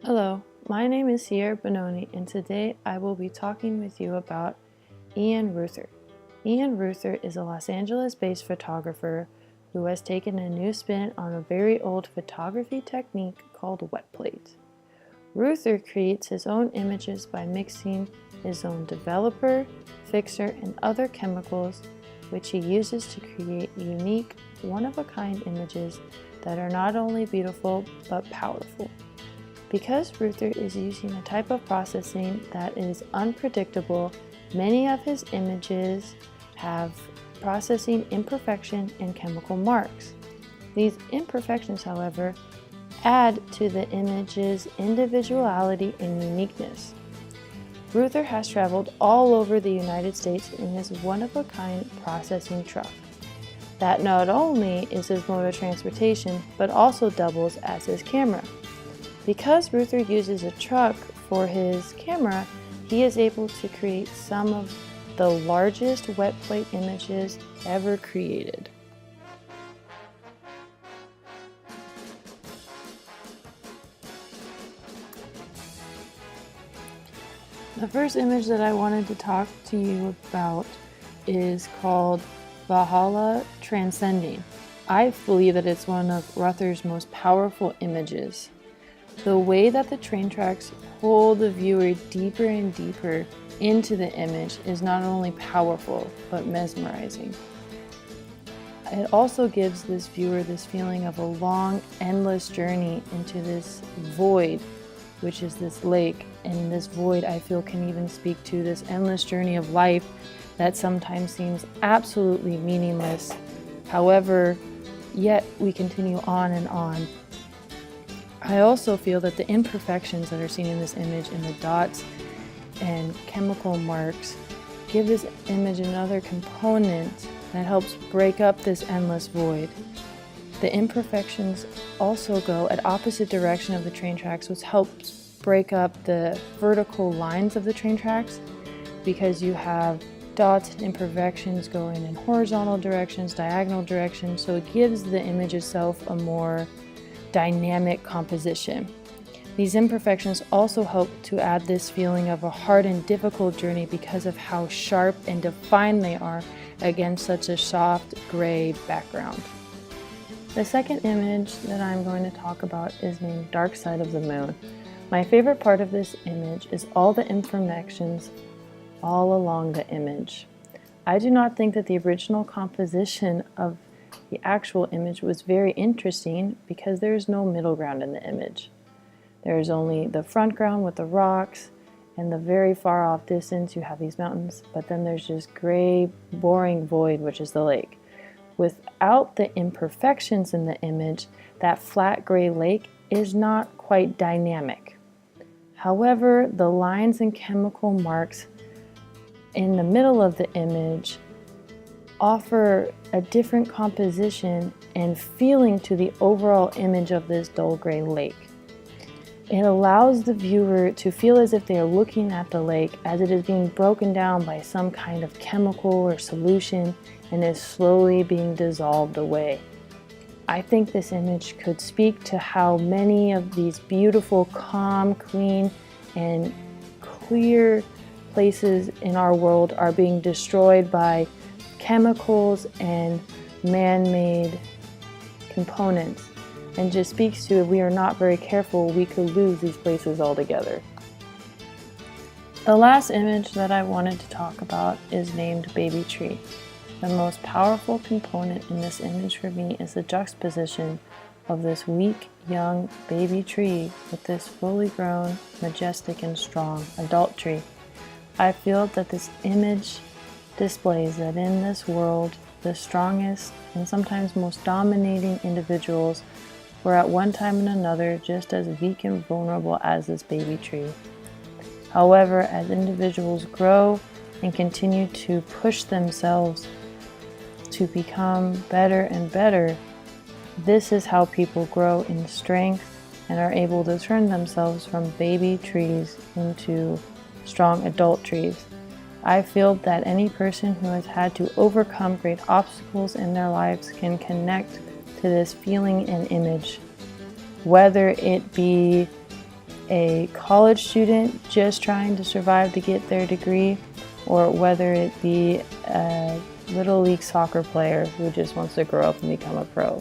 Hello, my name is Bononi, and today I will be talking with you about Ian Ruther. Ian Ruther is a Los Angeles-based photographer who has taken a new spin on a very old photography technique called wet plate. Ruther creates his own images by mixing his own developer, fixer, and other chemicals, which he uses to create unique, one-of-a-kind images that are not only beautiful but powerful. Because Ruther is using a type of processing that is unpredictable, many of his images have processing imperfection and chemical marks. These imperfections, however, add to the image's individuality and uniqueness. Ruther has traveled all over the United States in his one-of-a-kind processing truck. That not only is his mode of transportation, but also doubles as his camera. Because Ruther uses a truck for his camera, he is able to create some of the largest wet plate images ever created. The first image that I wanted to talk to you about is called Valhalla Transcending. I believe that it's one of Ruther's most powerful images. The way that the train tracks pull the viewer deeper and deeper into the image is not only powerful, but mesmerizing. It also gives this viewer this feeling of a long, endless journey into this void, which is this lake. And this void, I feel, can even speak to this endless journey of life that sometimes seems absolutely meaningless. However, yet we continue on and on. I also feel that the imperfections that are seen in this image in the dots and chemical marks give this image another component that helps break up this endless void. The imperfections also go at opposite direction of the train tracks, which helps break up the vertical lines of the train tracks, because you have dots and imperfections going in horizontal directions, diagonal directions, so it gives the image itself a more dynamic composition. These imperfections also help to add this feeling of a hard and difficult journey because of how sharp and defined they are against such a soft gray background. The second image that I'm going to talk about is named Dark Side of the Moon. My favorite part of this image is all the imperfections all along the image. I do not think that the original composition of the actual image was very interesting because there is no middle ground in the image. There is only the front ground with the rocks, and the very far off distance you have these mountains, but then there's just gray, boring void, which is the lake. Without the imperfections in the image, that flat gray lake is not quite dynamic. However, the lines and chemical marks in the middle of the image offer a different composition and feeling to the overall image of this dull gray lake. It allows the viewer to feel as if they are looking at the lake as it is being broken down by some kind of chemical or solution and is slowly being dissolved away. I think this image could speak to how many of these beautiful, calm, clean, and clear places in our world are being destroyed by chemicals and man-made components, and just speaks to, if we are not very careful, we could lose these places altogether. The last image that I wanted to talk about is named Baby Tree. The most powerful component in this image for me is the juxtaposition of this weak, young baby tree with this fully grown, majestic, and strong adult tree. I feel that this image displays that in this world, the strongest and sometimes most dominating individuals were at one time and another just as weak and vulnerable as this baby tree. However, as individuals grow and continue to push themselves to become better and better, this is how people grow in strength and are able to turn themselves from baby trees into strong adult trees. I feel that any person who has had to overcome great obstacles in their lives can connect to this feeling and image, whether it be a college student just trying to survive to get their degree, or whether it be a Little League soccer player who just wants to grow up and become a pro.